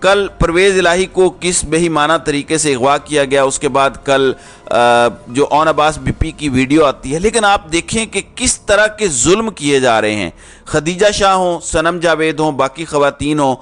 کل پرویز الہی کو کس بےایمانہ طریقے سے اغوا کیا گیا، اس کے بعد کل جو اون عباس بی پی کی ویڈیو آتی ہے، لیکن آپ دیکھیں کہ کس طرح کے ظلم کیے جا رہے ہیں. خدیجہ شاہ ہوں، صنم جاوید ہوں، باقی خواتین ہوں،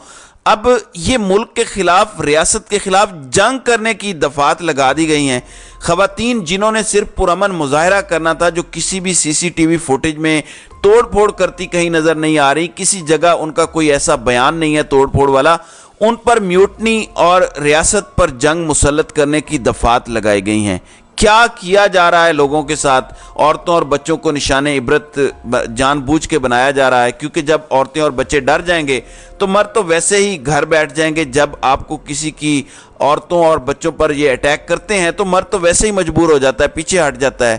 اب یہ ملک کے خلاف، ریاست کے خلاف جنگ کرنے کی دفعات لگا دی گئی ہیں. خواتین جنہوں نے صرف پرامن مظاہرہ کرنا تھا، جو کسی بھی سی سی ٹی وی فوٹیج میں توڑ پھوڑ کرتی کہیں نظر نہیں آ رہی، کسی جگہ ان کا کوئی ایسا بیان نہیں ہے توڑ پھوڑ والا، ان پر میوٹنی اور ریاست پر جنگ مسلط کرنے کی دفعات لگائی گئی ہیں. کیا کیا جا رہا ہے لوگوں کے ساتھ؟ عورتوں اور بچوں کو نشان عبرت جان بوجھ کے بنایا جا رہا ہے، کیونکہ جب عورتیں اور بچے ڈر جائیں گے تو مرد تو ویسے ہی گھر بیٹھ جائیں گے. جب آپ کو کسی کی عورتوں اور بچوں پر یہ اٹیک کرتے ہیں تو مرد تو ویسے ہی مجبور ہو جاتا ہے، پیچھے ہٹ جاتا ہے.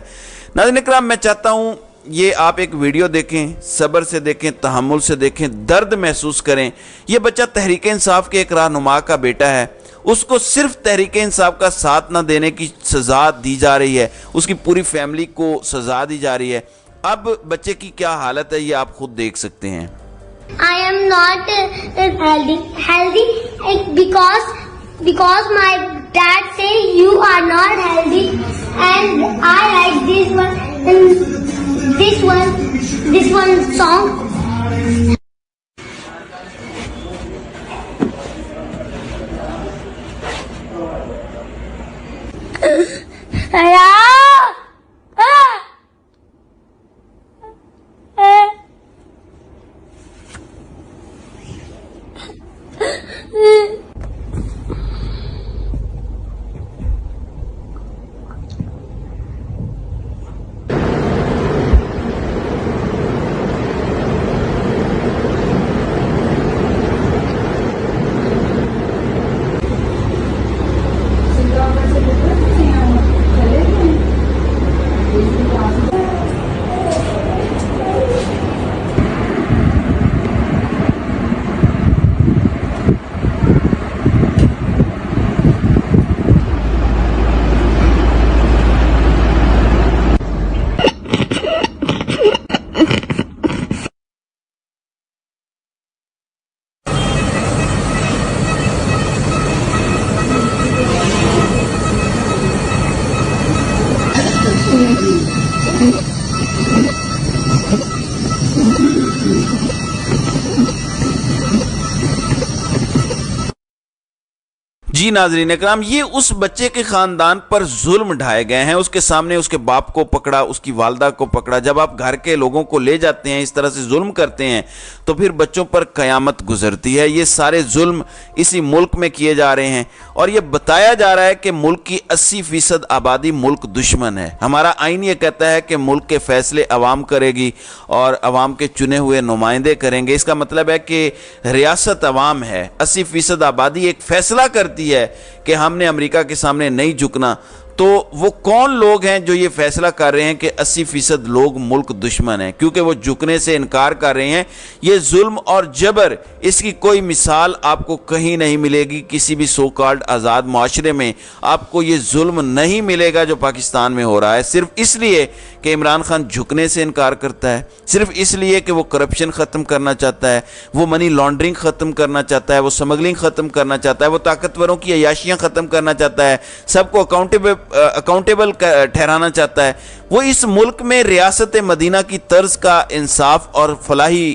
ناظرین اکرام، میں چاہتا ہوں یہ آپ ایک ویڈیو دیکھیں، صبر سے دیکھیں، تحمل سے دیکھیں، درد محسوس کریں. یہ بچہ تحریک انصاف کے ایک رہنما کا بیٹا ہے، اس کو صرف تحریک انصاف کا ساتھ نہ دینے کی سزا دی جا رہی ہے، اس کی پوری فیملی کو سزا دی جا رہی ہے. اب بچے کی کیا حالت ہے یہ آپ خود دیکھ سکتے ہیں. I am not healthy because my dad say you are not healthy, and I like this one song. جی ناظرین اکرام، یہ اس بچے کے خاندان پر ظلم ڈھائے گئے ہیں. اس کے سامنے اس کے باپ کو پکڑا، اس کی والدہ کو پکڑا. جب آپ گھر کے لوگوں کو لے جاتے ہیں، اس طرح سے ظلم کرتے ہیں، تو پھر بچوں پر قیامت گزرتی ہے. یہ سارے ظلم اسی ملک میں کیے جا رہے ہیں، اور یہ بتایا جا رہا ہے کہ ملک کی 80% آبادی ملک دشمن ہے. ہمارا آئین یہ کہتا ہے کہ ملک کے فیصلے عوام کرے گی اور عوام کے چنے ہوئے نمائندے کریں گے. اس کا مطلب ہے کہ ریاست عوام ہے. 80% آبادی ایک فیصلہ کرتی ہے کہ ہم نے امریکہ کے سامنے نہیں جھکنا. تو وہ کون لوگ ہیں جو یہ فیصلہ کر رہے ہیں کہ 80% لوگ ملک دشمن ہیں؟ کیونکہ وہ جھکنے سے انکار کر رہے ہیں. یہ ظلم اور جبر، اس کی کوئی مثال آپ کو کہیں نہیں ملے گی. کسی بھی سو کالڈ آزاد معاشرے میں آپ کو یہ ظلم نہیں ملے گا جو پاکستان میں ہو رہا ہے، صرف اس لیے کہ عمران خان جھکنے سے انکار کرتا ہے، صرف اس لیے کہ وہ کرپشن ختم کرنا چاہتا ہے، وہ منی لانڈرنگ ختم کرنا چاہتا ہے، وہ سمگلنگ ختم کرنا چاہتا ہے، وہ طاقتوروں کی عیاشیاں ختم کرنا چاہتا ہے، سب کو اکاؤنٹیبل ٹھہرانا چاہتا ہے. وہ اس ملک میں ریاست مدینہ کی طرز کا انصاف اور فلاحی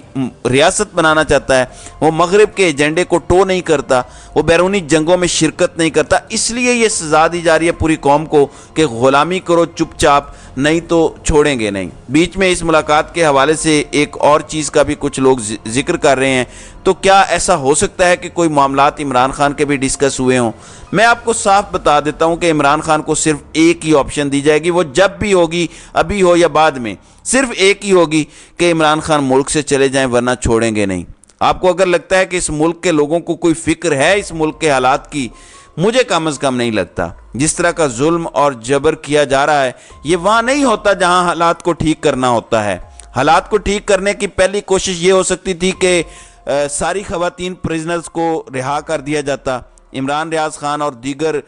ریاست بنانا چاہتا ہے. وہ مغرب کے ایجنڈے کو ٹو نہیں کرتا، وہ بیرونی جنگوں میں شرکت نہیں کرتا. اس لیے یہ سزا دی جا رہی ہے پوری قوم کو کہ غلامی کرو چپ چاپ، نہیں تو چھوڑیں گے نہیں. بیچ میں اس ملاقات کے حوالے سے ایک اور چیز کا بھی کچھ لوگ ذکر کر رہے ہیں. تو کیا ایسا ہو سکتا ہے کہ کوئی معاملات عمران خان کے بھی ڈسکس ہوئے ہوں؟ میں آپ کو صاف بتا دیتا ہوں کہ عمران خان کو صرف ایک ہی آپشن دی جائے گی، وہ جب بھی ہوگی، ابھی ہو یا بعد میں، صرف ایک ہی ہوگی کہ عمران خان ملک سے چلے جائیں، ورنہ چھوڑیں گے نہیں. آپ کو اگر لگتا ہے کہ اس ملک کے لوگوں کو کوئی فکر ہے اس ملک کے حالات کی، مجھے کم از کم نہیں لگتا. جس طرح کا ظلم اور جبر کیا جا رہا ہے، یہ وہاں نہیں ہوتا جہاں حالات کو ٹھیک کرنا ہوتا ہے. حالات کو ٹھیک کرنے کی پہلی کوشش یہ ہو سکتی تھی کہ ساری خواتین پریزنرز کو رہا کر دیا جاتا، عمران ریاض خان اور دیگر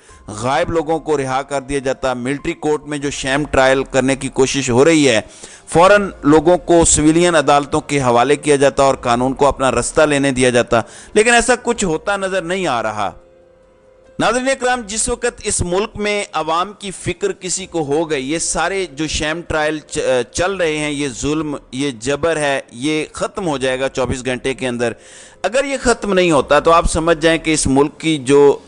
غائب لوگوں کو رہا کر دیا جاتا، ملٹری کورٹ میں جو شیم ٹرائل کرنے کی کوشش ہو رہی ہے فوراً لوگوں کو سویلین عدالتوں کے حوالے کیا جاتا اور قانون کو اپنا رستہ لینے دیا جاتا، لیکن ایسا کچھ ہوتا نظر نہیں آ رہا۔ ناظرین اکرام، جس وقت اس ملک میں عوام کی فکر کسی کو ہو گئی، یہ سارے جو شیم ٹرائل چل رہے ہیں، یہ ظلم، یہ جبر ہے، یہ ختم ہو جائے گا 24 گھنٹے کے اندر۔ اگر یہ ختم نہیں ہوتا تو آپ سمجھ جائیں کہ اس ملک کی جو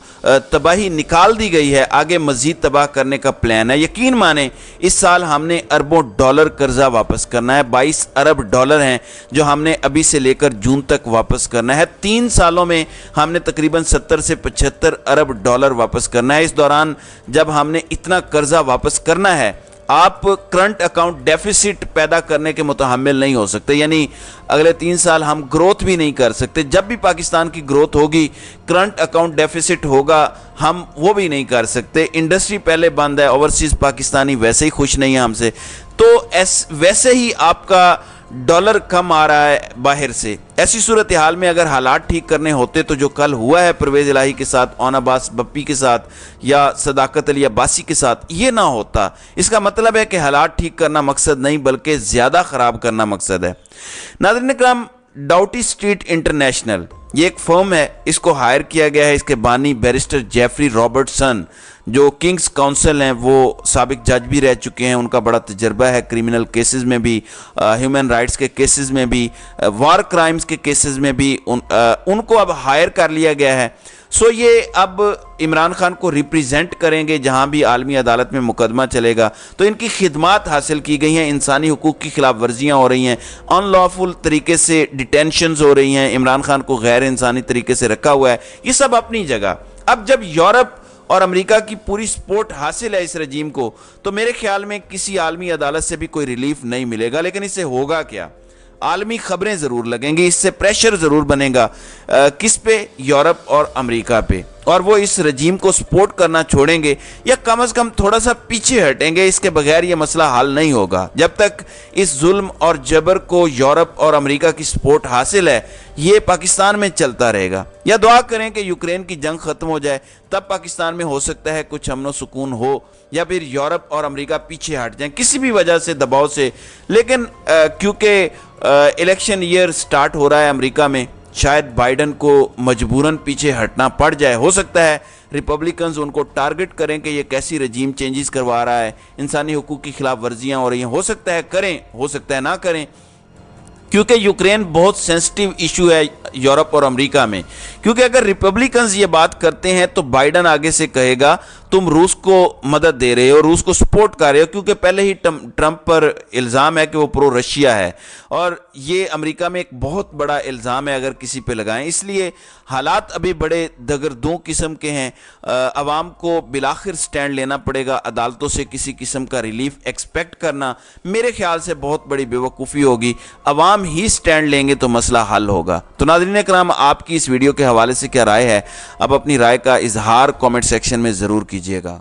تباہی نکال دی گئی ہے، آگے مزید تباہ کرنے کا پلان ہے۔ یقین مانیں اس سال ہم نے اربوں ڈالر قرضہ واپس کرنا ہے، 22 ارب ڈالر ہیں جو ہم نے ابھی سے لے کر جون تک واپس کرنا ہے۔ 3 سالوں میں ہم نے تقریباً 70 سے 75 ارب ڈالر واپس کرنا ہے۔ اس دوران جب ہم نے اتنا قرضہ واپس کرنا ہے، آپ کرنٹ اکاؤنٹ ڈیفیسٹ پیدا کرنے کے متحمل نہیں ہو سکتے، یعنی اگلے 3 سال ہم گروتھ بھی نہیں کر سکتے۔ جب بھی پاکستان کی گروتھ ہوگی، کرنٹ اکاؤنٹ ڈیفیسٹ ہوگا، ہم وہ بھی نہیں کر سکتے۔ انڈسٹری پہلے بند ہے، اوورسیز پاکستانی ویسے ہی خوش نہیں ہے ہم سے، تو ویسے ہی آپ کا ڈالر کم آ رہا ہے باہر سے۔ ایسی صورتحال میں اگر حالات ٹھیک کرنے ہوتے تو جو کل ہوا ہے پرویز الہی کے ساتھ، اون عباس بپی کے ساتھ یا صداقت علی عباسی کے ساتھ، یہ نہ ہوتا۔ اس کا مطلب ہے کہ حالات ٹھیک کرنا مقصد نہیں بلکہ زیادہ خراب کرنا مقصد ہے۔ ناظرین اکرام، ڈاؤٹی اسٹریٹ انٹرنیشنل یہ ایک فرم ہے، اس کو ہائر کیا گیا ہے۔ اس کے بانی بیرسٹر جیفری رابرٹسن جو کنگز کونسل ہیں، وہ سابق جج بھی رہ چکے ہیں، ان کا بڑا تجربہ ہے کرمنل کیسز میں بھی، ہیومن رائٹس کے کیسز میں بھی، وار کرائمز کے کیسز میں بھی ان کو اب ہائر کر لیا گیا ہے۔ سو یہ اب عمران خان کو ریپریزنٹ کریں گے جہاں بھی عالمی عدالت میں مقدمہ چلے گا، تو ان کی خدمات حاصل کی گئی ہیں۔ انسانی حقوق کی خلاف ورزیاں ہو رہی ہیں، ان لافل طریقے سے ڈیٹینشنز ہو رہی ہیں، عمران خان کو غیر انسانی طریقے سے رکھا ہوا ہے، یہ سب اپنی جگہ۔ اب جب یورپ اور امریکہ کی پوری سپورٹ حاصل ہے اس رجیم کو، تو میرے خیال میں کسی عالمی عدالت سے بھی کوئی ریلیف نہیں ملے گا۔ لیکن اس سے ہوگا کیا؟ عالمی خبریں ضرور لگیں گی، اس سے پریشر ضرور بنے گا، کس پہ؟ یورپ اور امریکہ پہ، اور وہ اس رجیم کو سپورٹ کرنا چھوڑیں گے یا کم از کم تھوڑا سا پیچھے ہٹیں گے۔ اس کے بغیر یہ مسئلہ حل نہیں ہوگا۔ جب تک اس ظلم اور جبر کو یورپ اور امریکہ کی سپورٹ حاصل ہے، یہ پاکستان میں چلتا رہے گا۔ یا دعا کریں کہ یوکرین کی جنگ ختم ہو جائے، تب پاکستان میں ہو سکتا ہے کچھ امن و سکون ہو، یا پھر یورپ اور امریکہ پیچھے ہٹ جائیں کسی بھی وجہ سے، دباؤ سے۔ لیکن کیونکہ الیکشن ایئر سٹارٹ ہو رہا ہے امریکہ میں، شاید بائیڈن کو مجبوراً پیچھے ہٹنا پڑ جائے۔ ہو سکتا ہے ریپبلکنز ان کو ٹارگٹ کریں کہ یہ کیسی رجیم چینجز کروا رہا ہے، انسانی حقوق کی خلاف ورزیاں ہو رہی ہیں۔ ہو سکتا ہے کریں، ہو سکتا ہے نہ کریں، کیونکہ یوکرین بہت سینسٹیو ایشو ہے یورپ اور امریکہ میں۔ کیونکہ اگر ریپبلکنز یہ بات کرتے ہیں تو بائیڈن آگے سے کہے گا تم روس کو مدد دے رہے ہو، روس کو سپورٹ کر رہے ہو، کیونکہ پہلے ہی ٹرمپ پر الزام ہے کہ وہ پرو رشیا ہے، اور یہ امریکہ میں ایک بہت بڑا الزام ہے اگر کسی پہ لگائیں۔ اس لیے حالات ابھی بڑے دگردوں قسم کے ہیں۔ عوام کو بالآخر سٹینڈ لینا پڑے گا، عدالتوں سے کسی قسم کا ریلیف ایکسپیکٹ کرنا میرے خیال سے بہت بڑی بیوقوفی ہوگی۔ عوام ہی سٹینڈ لیں گے تو مسئلہ حل ہوگا۔ تو ناظرین کرام، آپ کی اس ویڈیو کے حوالے سے کیا رائے ہے؟ آپ اپنی رائے کا اظہار کامنٹ سیکشن میں ضرور کیجیے گا۔